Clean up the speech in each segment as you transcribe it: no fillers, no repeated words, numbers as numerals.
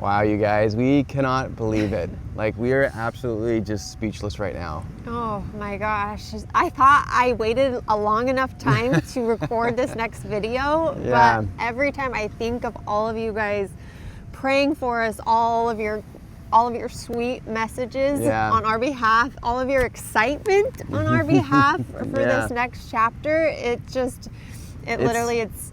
Wow, you guys, we cannot believe it. Like, we are absolutely just speechless right now. Oh my gosh. I thought I waited a long enough time to record this next video, Yeah. but every time I think of all of you guys praying for us, all of your sweet messages on our behalf, all of your excitement on our behalf for this next chapter,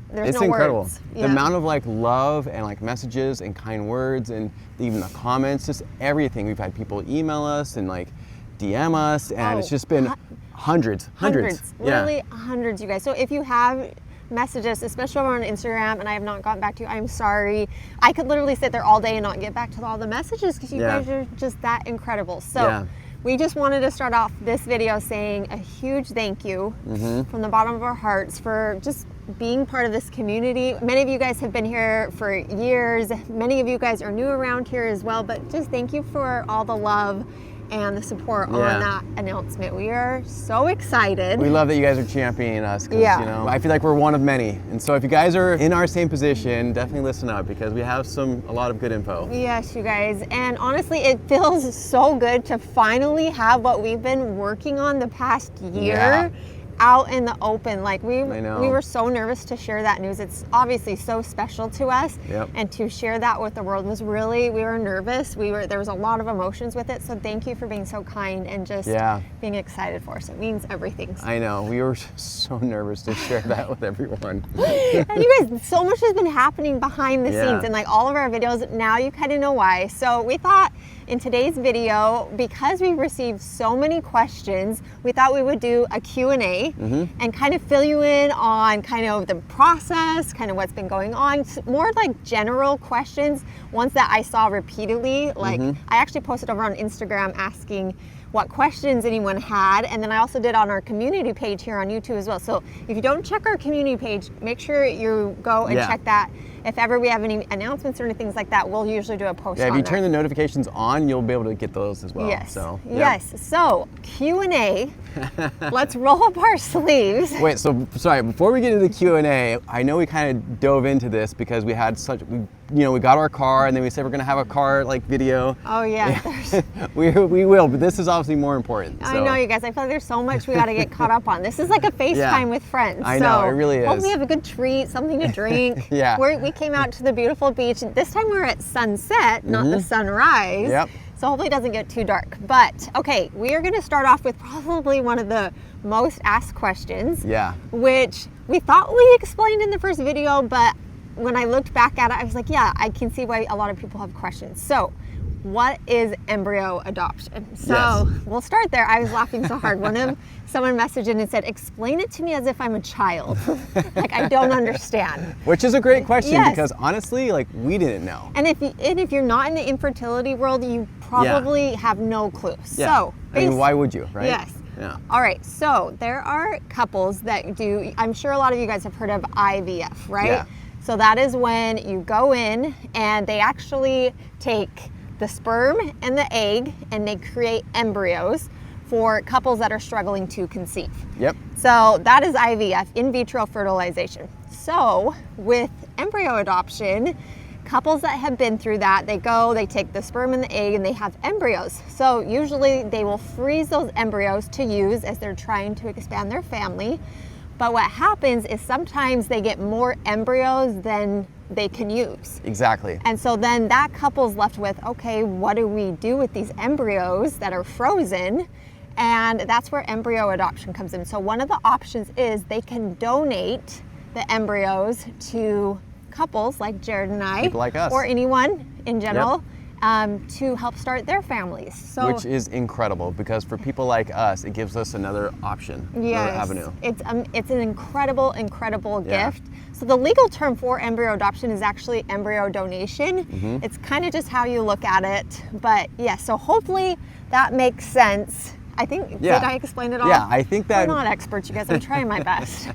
there's no incredible. words. The amount of like love and like messages and kind words and even the comments, just everything. We've had people email us and like DM us, and it's just been hundreds. Literally hundreds, you guys. So if you have messages, especially on Instagram, and I have not gotten back to you, I'm sorry. I could literally sit there all day and not get back to all the messages because you guys are just that incredible. So we just wanted to start off this video saying a huge thank you from the bottom of our hearts for just being part of this community. Many of you guys have been here for years. Many of you guys are new around here as well, but just thank you for all the love and the support on that announcement. We are so excited. We love that you guys are championing us because you know, I feel like we're one of many. And so if you guys are in our same position, definitely listen up because we have a lot of good info. Yes, you guys. And honestly, it feels so good to finally have what we've been working on the past year out in the open. Like we were so nervous to share that news. It's obviously so special to us, and to share that with the world was really, we were nervous. There was a lot of emotions with it. So thank you for being so kind and just being excited for us. It means everything. I know, we were so nervous to share that with everyone. And you guys, so much has been happening behind the scenes and like all of our videos. Now you kind of know why. So we thought in today's video, because we received so many questions, we thought we would do a Q&A and kind of fill you in on kind of the process, kind of what's been going on, more like general questions, ones that I saw repeatedly. Like I actually posted over on Instagram asking what questions anyone had, and then I also did on our community page here on YouTube as well. So if you don't check our community page, make sure you go and check that. If ever we have any announcements or anything like that, we'll usually do a post on if you turn the notifications on, you'll be able to get those as well. Yes. So, So Q&A, let's roll up our sleeves. Wait, so sorry, before we get into the Q&A, I know we kind of dove into this because we had we got our car and then we said we're going to have a car like video. Oh yeah. we will, but this is obviously more important. I know, you guys. I feel like there's so much we got to get caught up on. This is like a FaceTime with friends. I know, it really is. Hopefully we have a good treat, something to drink. We came out to the beautiful beach. This time we're at sunset, not the sunrise. So hopefully it doesn't get too dark. But okay, we are going to start off with probably one of the most asked questions. Which we thought we explained in the first video, but when I looked back at it, I was like, yeah, I can see why a lot of people have questions. So what is embryo adoption? So we'll start there. I was laughing so hard. Someone messaged in and said, explain it to me as if I'm a child. Like, I don't understand. Which is a great question because honestly, like, we didn't know. And if you're not in the infertility world, you probably have no clue. So I mean, why would you, right? Yes. All right, so there are couples that do, I'm sure a lot of you guys have heard of IVF, right? So that is when you go in and they actually take the sperm and the egg and they create embryos for couples that are struggling to conceive. So that is IVF, in vitro fertilization. So with embryo adoption, couples that have been through that, they take the sperm and the egg and they have embryos. So usually they will freeze those embryos to use as they're trying to expand their family. But what happens is sometimes they get more embryos than they can use. Exactly. And so then that couple's left with, okay, what do we do with these embryos that are frozen? And that's where embryo adoption comes in. So one of the options is they can donate the embryos to couples like Jared and I, people like us, or anyone in general, to help start their families. So, which is incredible because for people like us, it gives us another option, another avenue. It's an incredible gift. So the legal term for embryo adoption is actually embryo donation. It's kind of just how you look at it. But so hopefully that makes sense. I think, did I explain it all? Yeah, I think that... We're not experts, you guys. I'm trying my best.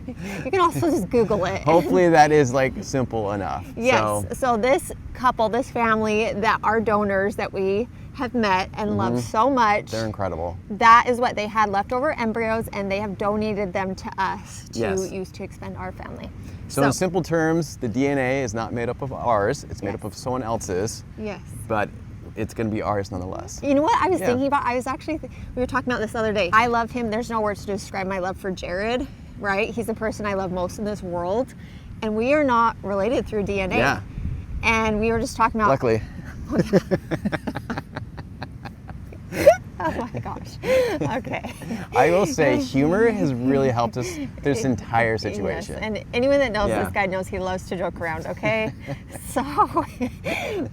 You can also just Google it. Hopefully that is like simple enough. Yes, so this couple, this family that are donors that we have met and love so much. They're incredible. That is what they had, leftover embryos, and they have donated them to us to use to expand our family. So in simple terms, the DNA is not made up of ours. It's made up of someone else's. Yes. But it's going to be ours nonetheless. You know what I was thinking about? I was actually, we were talking about this the other day. I love him. There's no words to describe my love for Jared, right? He's the person I love most in this world. And we are not related through DNA. Yeah. And we were just talking about... Luckily. Oh my gosh. Okay. I will say humor has really helped us through this entire situation. Yes. And anyone that knows this guy knows he loves to joke around, okay? So,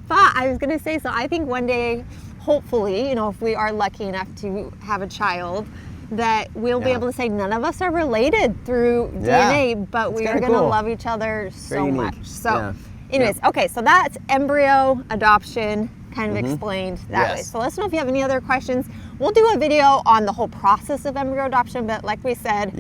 but I was going to say, so I think one day, hopefully, you know, if we are lucky enough to have a child, that we'll be able to say none of us are related through DNA, but we are going to love each other so much. So, anyways, okay, so that's embryo adoption. Kind of explained that way. So let us know if you have any other questions. We'll do a video on the whole process of embryo adoption, but like we said,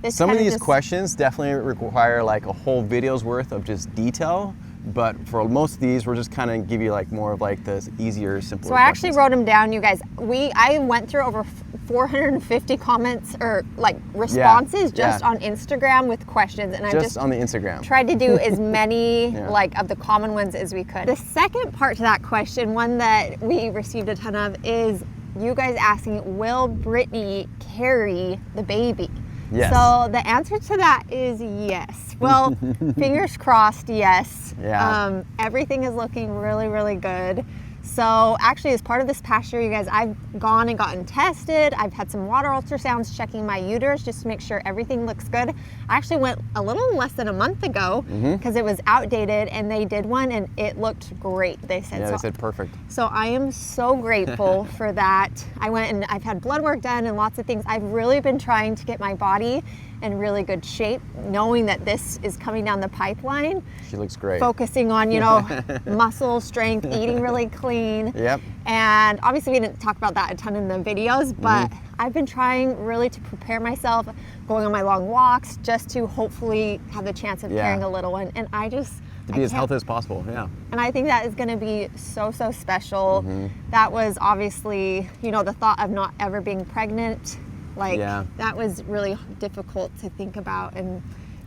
some of these questions definitely require like a whole video's worth of just detail. But for most of these, we're just kind of give you like more of like the easier, simpler So I actually wrote them down, you guys. I went through over 450 comments or like responses just on Instagram with questions, and I just on the Instagram tried to do as many like of the common ones as we could. The second part to that question, one that we received a ton of, is you guys asking, will Brittany carry the baby? Yes. So the answer to that is yes. Well, fingers crossed, yes. Yeah. Everything is looking really, really good. So actually, as part of this past year, you guys, I've gone and gotten tested. I've had some water ultrasounds checking my uterus just to make sure everything looks good. I actually went a little less than a month ago because it was outdated, and they did one and it looked great, they said. Yeah, they said perfect. So I am so grateful for that. I went and I've had blood work done and lots of things. I've really been trying to get my body in really good shape, knowing that this is coming down the pipeline. She looks great. Focusing on, you know, muscle strength, eating really clean. Yep. And obviously we didn't talk about that a ton in the videos, but I've been trying really to prepare myself, going on my long walks, just to hopefully have the chance of carrying a little one. And I just... To be as healthy as possible, And I think that is going to be so, so special. That was obviously, you know, the thought of not ever being pregnant. Like, that was really difficult to think about. And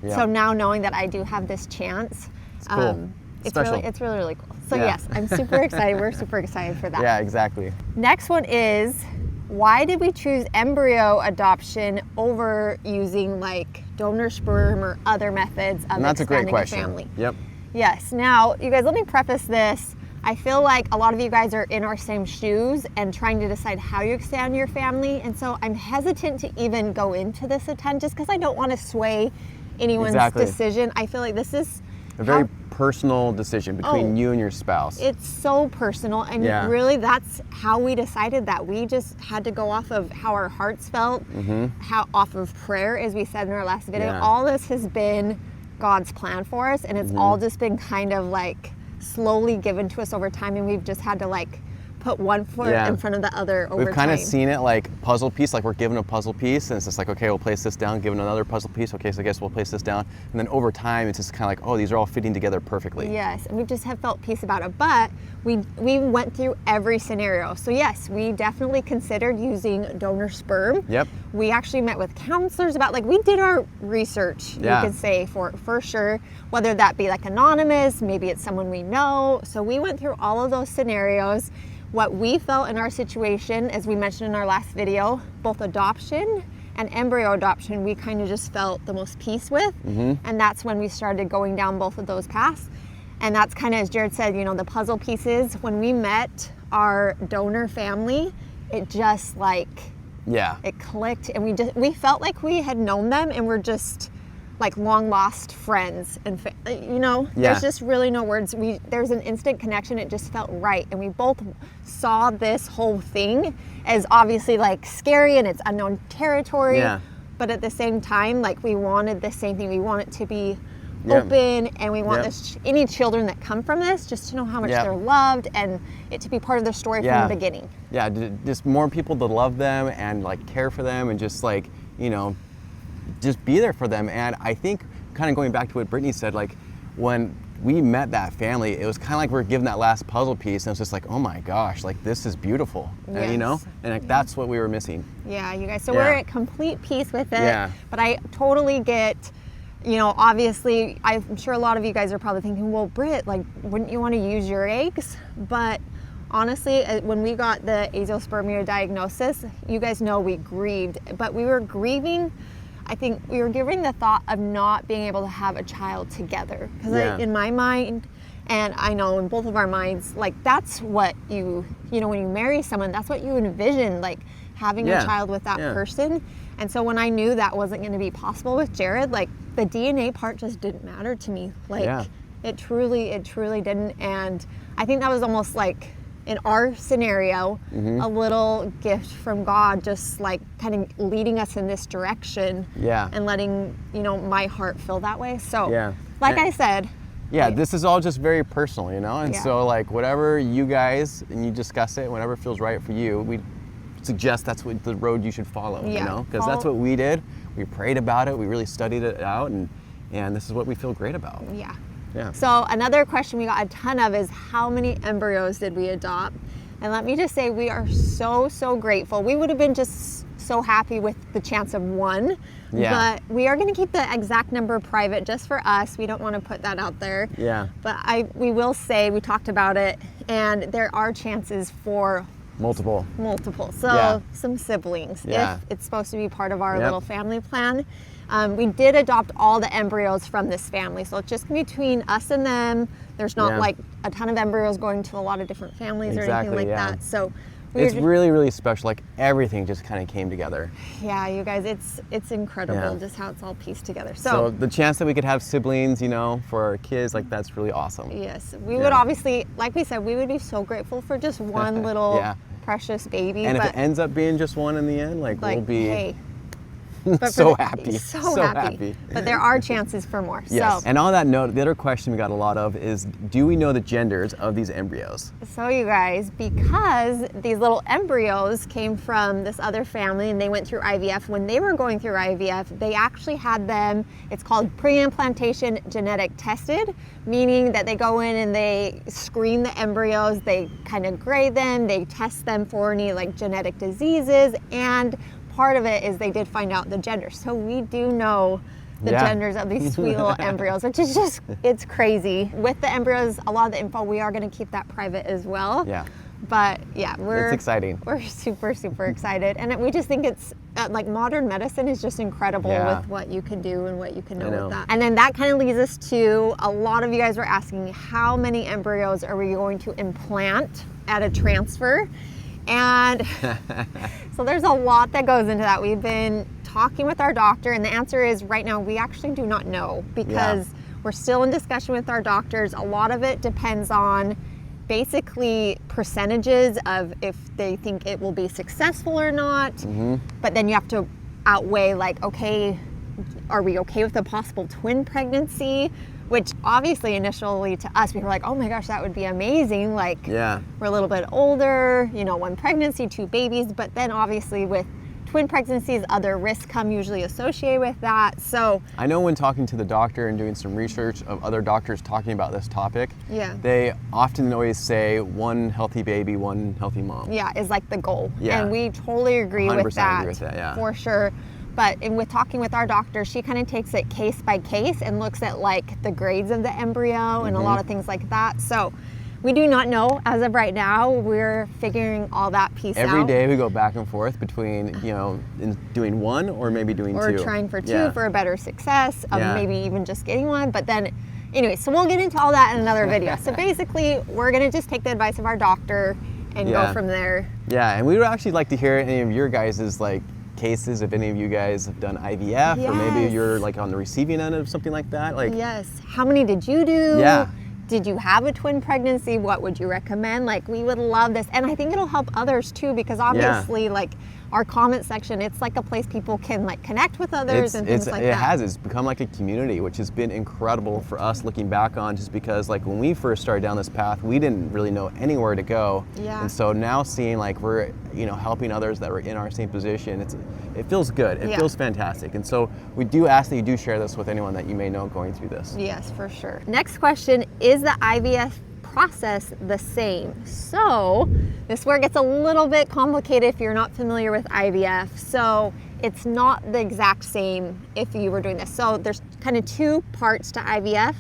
so now knowing that I do have this chance, it's cool. It's really, really cool. So yes, I'm super excited. We're super excited for that. Yeah, exactly. Next one is, why did we choose embryo adoption over using like donor sperm or other methods of that's a great expanding question. a family? Yep. Yes. Now, you guys, let me preface this. I feel like a lot of you guys are in our same shoes and trying to decide how you expand your family. And so I'm hesitant to even go into this a ton just because I don't want to sway anyone's decision. I feel like this is a very personal decision between you and your spouse. It's so personal. And really that's how we decided that. We just had to go off of how our hearts felt, how off of prayer, as we said in our last video. All this has been God's plan for us, and it's all just been kind of like slowly given to us over time, and we've just had to like put one foot in front of the other over time. We've kind of seen it like puzzle piece, like we're given a puzzle piece and it's just like, okay, we'll place this down, given another puzzle piece, okay, so I guess we'll place this down. And then over time, it's just kind of like, oh, these are all fitting together perfectly. Yes, and we just have felt peace about it. But we went through every scenario. So yes, we definitely considered using donor sperm. Yep. We actually met with counselors about, like, we did our research, you could say, for sure, whether that be like anonymous, maybe it's someone we know. So we went through all of those scenarios. What we felt in our situation, as we mentioned in our last video, both adoption and embryo adoption, we kind of just felt the most peace with. And that's when we started going down both of those paths. And that's kind of, as Jared said, you know, the puzzle pieces. When we met our donor family, it just like, it clicked, and we felt like we had known them and we're just like long lost friends, and you know, there's just really no words. There's an instant connection. It just felt right, and we both saw this whole thing as obviously like scary and it's unknown territory, but at the same time, like, we wanted the same thing. We want it to be open, and we want any children that come from this just to know how much they're loved, and it to be part of their story from the beginning. Just more people to love them and like care for them, and just like, you know, just be there for them. And I think, kind of going back to what Brittany said, like, when we met that family, it was kind of like we were given that last puzzle piece, and it was just like, oh my gosh, like, this is beautiful. And, you know, and like, that's what we were missing. Yeah, you guys, so we're at complete peace with it. But I totally get, you know, obviously, I'm sure a lot of you guys are probably thinking, well, Britt, like, wouldn't you want to use your eggs? But honestly, when we got the azoospermia diagnosis, you guys know we grieved, but we were grieving. I think we were grieving the thought of not being able to have a child together. Because in my mind, and I know in both of our minds, like, that's what you know, when you marry someone, that's what you envision, like, having a child with that person. And so when I knew that wasn't going to be possible with Jared, like, the DNA part just didn't matter to me. Like, it truly didn't. And I think that was almost like, in our scenario, a little gift from God, just like kind of leading us in this direction and letting, you know, my heart feel that way. So, like I said, this is all just very personal, you know? And so, like, whatever you guys, and you discuss it, whatever feels right for you, we suggest that's what the road you should follow, you know? Because that's what we did. We prayed about it, we really studied it out, and this is what we feel great about. Yeah. So another question we got a ton of is, how many embryos did we adopt? And let me just say, we are so grateful. We would have been just so happy with the chance of one, but we are going to keep the exact number private just for us. We don't want to put that out there. But we will say, we talked about it, and there are chances for multiple. So some siblings, if it's supposed to be part of our little family plan. We did adopt all the embryos from this family, so it's just between us and them. There's not like a ton of embryos going to a lot of different families or anything like that. So it's really special. Like, everything just kind of came together. Yeah, you guys, it's incredible just how it's all pieced together. So the chance that we could have siblings, you know, for our kids, like, that's really awesome. Yes, we would obviously, like we said, we would be so grateful for just one little precious baby. And if it ends up being just one in the end, like we'll be but so happy. So happy. But there are chances for more. Yes. So, and on that note, the other question we got a lot of is, do we know the genders of these embryos? So you guys, because these little embryos came from this other family and they went through IVF, when they were going through IVF, they actually had them, it's called pre-implantation genetic tested, meaning that they go in and they screen the embryos, they kind of grade them, they test them for any like genetic diseases, and part of it is they did find out the gender. So we do know the genders of these sweet little embryos, which is just, it's crazy. With the embryos, a lot of the info, we are going to keep that private as well. But it's exciting. We're super excited. And we just think it's, like, modern medicine is just incredible with what you can do and what you can know with that. And then that kind of leads us to, a lot of you guys were asking, how many embryos are we going to implant at a transfer? And so there's a lot that goes into that. We've been talking with our doctor, and the answer is, right now, we actually do not know, because we're still in discussion with our doctors. A lot of it depends on basically percentages of if they think it will be successful or not. But then you have to outweigh, like, okay, are we okay with a possible twin pregnancy? Which obviously initially to us, we were like, oh my gosh, that would be amazing. Like, we're a little bit older, you know, one pregnancy, two babies. But then obviously with twin pregnancies, other risks come usually associated with that. So I know when talking to the doctor and doing some research of other doctors talking about this topic, they often always say one healthy baby, one healthy mom. Is like the goal. And we totally agree with that, for sure. But with talking with our doctor, she kind of takes it case by case and looks at like the grades of the embryo and a lot of things like that. So we do not know as of right now. We're figuring all that piece out. Every day we go back and forth between, you know, doing one or maybe doing two. Or trying for two for a better success of maybe even just getting one. But then, anyway, so we'll get into all that in another video. So basically, we're going to just take the advice of our doctor and go from there. And we would actually like to hear any of your guys' like cases, if any of you guys have done IVF or maybe you're like on the receiving end of something like that. Like, how many did you do? Did you have a twin pregnancy? What would you recommend? Like, we would love this. And I think it'll help others too, because obviously like our comment section, it's like a place people can like connect with others and things like that. It's become like a community, which has been incredible for us looking back on, just because like when we first started down this path, we didn't really know anywhere to go. And so now seeing like we're, you know, helping others that were in our same position, it feels good. It feels fantastic. And so we do ask that you do share this with anyone that you may know going through this. Yes, for sure. Next question, is the IVF process the same? So this is where it gets a little bit complicated if you're not familiar with IVF. So it's not the exact same if you were doing this. So there's kind of 2 parts to IVF.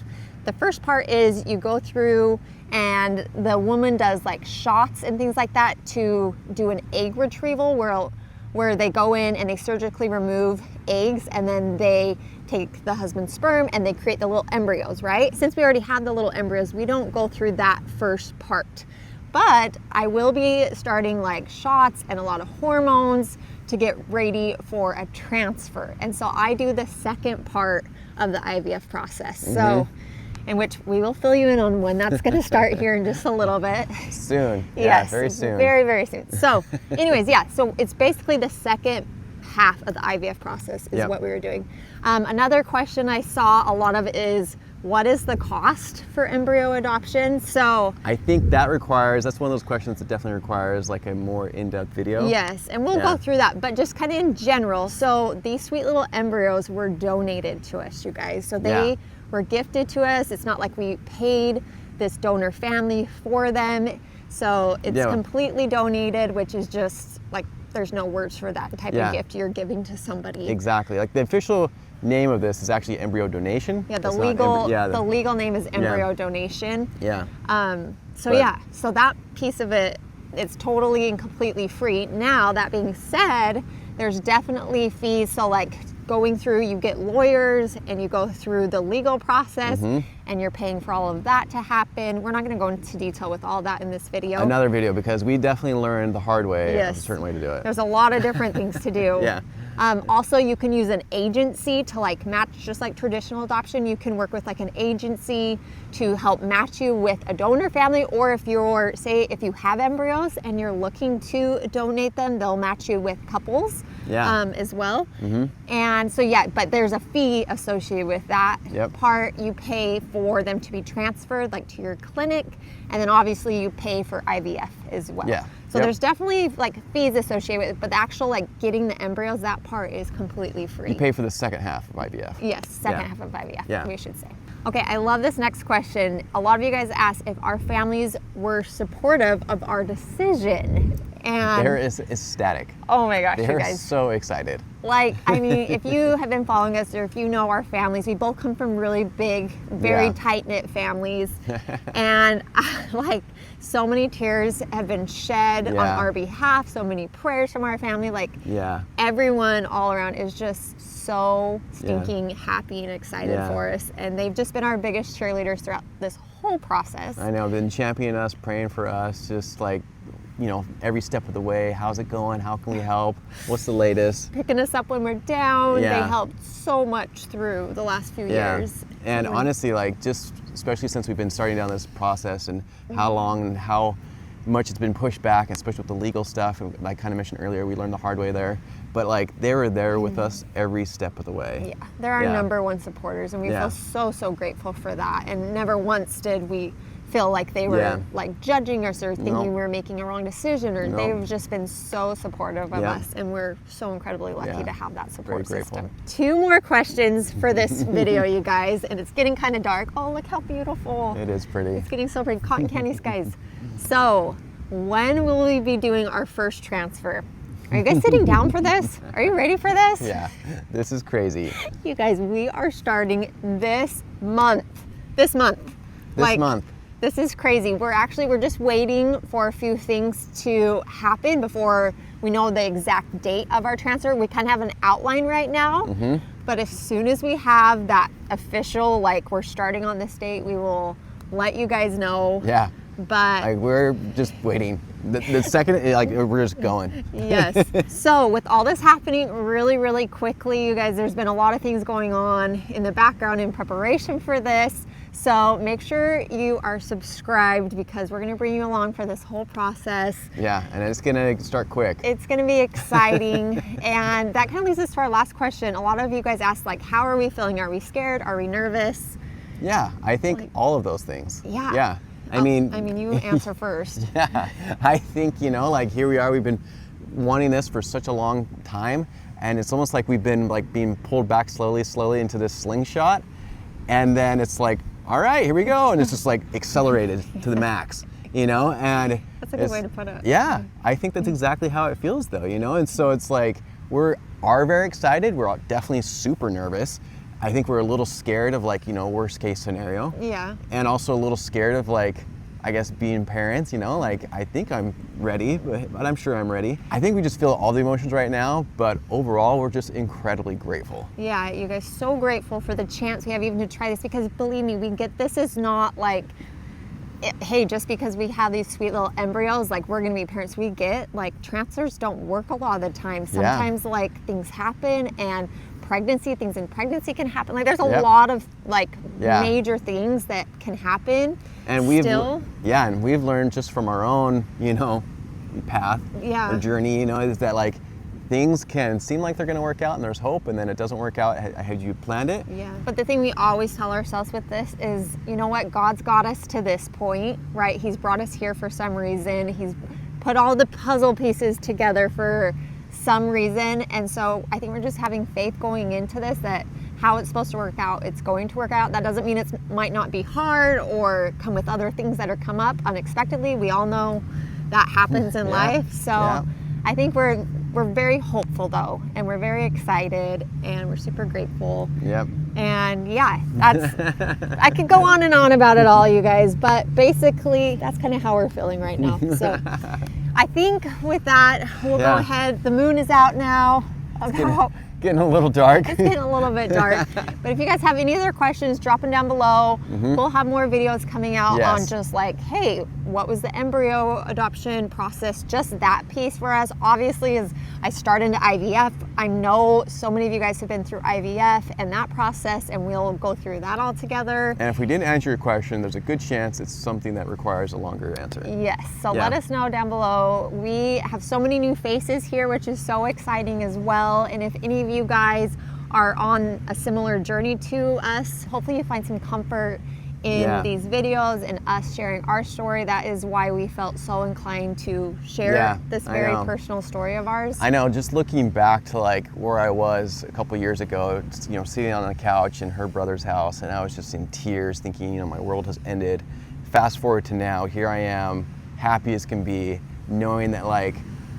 The first part is you go through and the woman does like shots and things like that to do an egg retrieval where they go in and they surgically remove eggs, and then they take the husband's sperm and they create the little embryos, right? Since we already have the little embryos, we don't go through that first part. But I will be starting like shots and a lot of hormones to get ready for a transfer. And so I do the second part of the IVF process. So in which we will fill you in on when that's going to start here in just a little bit. Soon. Yes, very soon. Very, very soon. So anyways, yeah, so it's basically the second half of the IVF process is what we were doing. Another question I saw a lot of is, what is the cost for embryo adoption? So I think that's one of those questions that definitely requires like a more in-depth video. Yes, and we'll go through that, but just kind of in general. So these sweet little embryos were donated to us, you guys. So they were gifted to us. It's not like we paid this donor family for them. So it's completely donated, which is just like, there's no words for that type of gift you're giving to somebody. Exactly. Like the official name of this is actually embryo donation. Yeah, the legal name is embryo donation. Yeah. So that piece of it, it's totally and completely free. Now, that being said, there's definitely fees. So like going through, you get lawyers and you go through the legal process and you're paying for all of that to happen. We're not going to go into detail with all that in this video. Another video, because we definitely learned the hard way of a certain way to do it. There's a lot of different things to do. Also, you can use an agency to like match, just like traditional adoption. You can work with like an agency to help match you with a donor family, or if you're, say, if you have embryos and you're looking to donate them, they'll match you with couples as well. And so but there's a fee associated with that part. You pay for them to be transferred like to your clinic, and then obviously you pay for IVF as well. So there's definitely like fees associated with it, but the actual like getting the embryos, that part is completely free. You pay for the second half of IVF. Yes, second half of IVF, we should say. Okay, I love this next question. A lot of you guys asked if our families were supportive of our decision. And they're ecstatic. Oh my gosh, you guys. They're so excited. Like, I mean, if you have been following us or if you know our families, we both come from really big, very tight-knit families. And like, so many tears have been shed on our behalf, so many prayers from our family. Like, everyone all around is just so stinking happy and excited for us. And they've just been our biggest cheerleaders throughout this whole process. I know, been championing us, praying for us, just like, you know, every step of the way. How's it going? How can we help? What's the latest? Picking us up when we're down. They helped so much through the last few years. And honestly, like, just especially since we've been starting down this process and how long and how much it's been pushed back, especially with the legal stuff, and like I kind of mentioned earlier, we learned the hard way there. But like, they were there with us every step of the way. Yeah, they're our number one supporters, and we feel so grateful for that. And never once did we feel like they were like judging us or thinking we were making a wrong decision, or they've just been so supportive of us, and we're so incredibly lucky to have that support system. 2 more questions for this video, you guys, and it's getting kind of dark. Oh, look how beautiful. It is pretty. It's getting so pretty. Cotton candy skies. So, when will we be doing our first transfer? Are you guys sitting down for this? Are you ready for this? Yeah, this is crazy. You guys, we are starting this month. This month. This is crazy. We're just waiting for a few things to happen before we know the exact date of our transfer. We kind of have an outline right now, but as soon as we have that official, like we're starting on this date, we will let you guys know. Yeah. But like, we're just waiting. The second, like, we're just going. Yes. So with all this happening really, really quickly, you guys, there's been a lot of things going on in the background in preparation for this. So make sure you are subscribed, because we're going to bring you along for this whole process. Yeah, and it's going to start quick. It's going to be exciting. And that kind of leads us to our last question. A lot of you guys asked, like, how are we feeling? Are we scared? Are we nervous? Yeah, I think all of those things. Yeah. Yeah. I mean, you answer first. Yeah, I think, you know, like, here we are, we've been wanting this for such a long time, and it's almost like we've been like being pulled back slowly into this slingshot, and then it's like, all right, here we go, and it's just like accelerated to the max, you know. And that's a good way to put it. Yeah, I think that's exactly how it feels, though, you know. And so it's like, we're are very excited. We're all definitely super nervous. I think we're a little scared of like, you know, worst case scenario. Yeah. And also a little scared of like, I guess being parents, you know, like I think I'm ready, but I'm sure I'm ready. I think we just feel all the emotions right now, but overall we're just incredibly grateful. Yeah, you guys, so grateful for the chance we have even to try this, because believe me, we get this is not like, hey, just because we have these sweet little embryos, like we're gonna be parents. We get like transfers don't work a lot of the time. Sometimes like things happen, and things in pregnancy can happen. Like there's a lot of like major things that can happen. And we've learned just from our own, you know, path or journey, you know, is that like things can seem like they're going to work out and there's hope, and then it doesn't work out how you planned it. Yeah. But the thing we always tell ourselves with this is, you know what, God's got us to this point, right? He's brought us here for some reason. He's put all the puzzle pieces together for some reason. And so I think we're just having faith going into this that how it's supposed to work out, it's going to work out. That doesn't mean it might not be hard or come with other things that are come up unexpectedly. We all know that happens in life. So I think we're very hopeful though, and we're very excited, and we're super grateful. Yep. And yeah, that's I could go on and on about it all, you guys, but basically that's kind of how we're feeling right now. So I think with that, we'll go ahead. The moon is out now. Getting a little dark. It's getting a little bit dark. But if you guys have any other questions, drop them down below. We'll have more videos coming out on just like, hey, what was the embryo adoption process? Just that piece for us. Obviously, as I start into IVF, I know so many of you guys have been through IVF and that process, and we'll go through that all together. And if we didn't answer your question, there's a good chance it's something that requires a longer answer. Yes, so let us know down below. We have so many new faces here, which is so exciting as well. And if any of you guys are on a similar journey to us, hopefully you find some comfort in these videos and us sharing our story. That is why we felt so inclined to share this very personal story of ours. I know, just looking back to like where I was a couple years ago, just, you know, sitting on a couch in her brother's house, and I was just in tears thinking, you know, my world has ended. Fast forward to now, here I am, happy as can be, knowing that like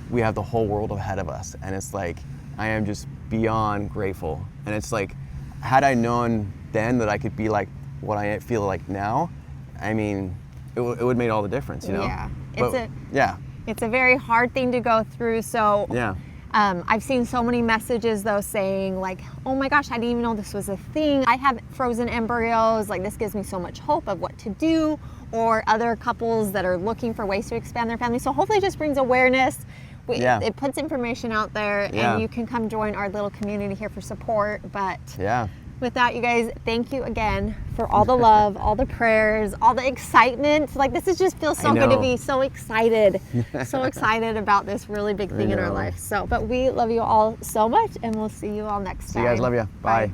we have the whole world ahead of us. And it's like, I am just beyond grateful. And it's like, had I known then that I could be like what I feel like now, I mean, it would have made all the difference, you know? Yeah. It's a very hard thing to go through. So I've seen so many messages though saying like, oh my gosh, I didn't even know this was a thing. I have frozen embryos. Like this gives me so much hope of what to do, or other couples that are looking for ways to expand their family. So hopefully it just brings awareness. It puts information out there, and you can come join our little community here for support. But with that, you guys, thank you again for all the love, all the prayers, all the excitement. Like this is just feels so good to be so excited, so excited about this really big thing in our life. So, but we love you all so much, and we'll see you all next time. See you guys, love you. Bye.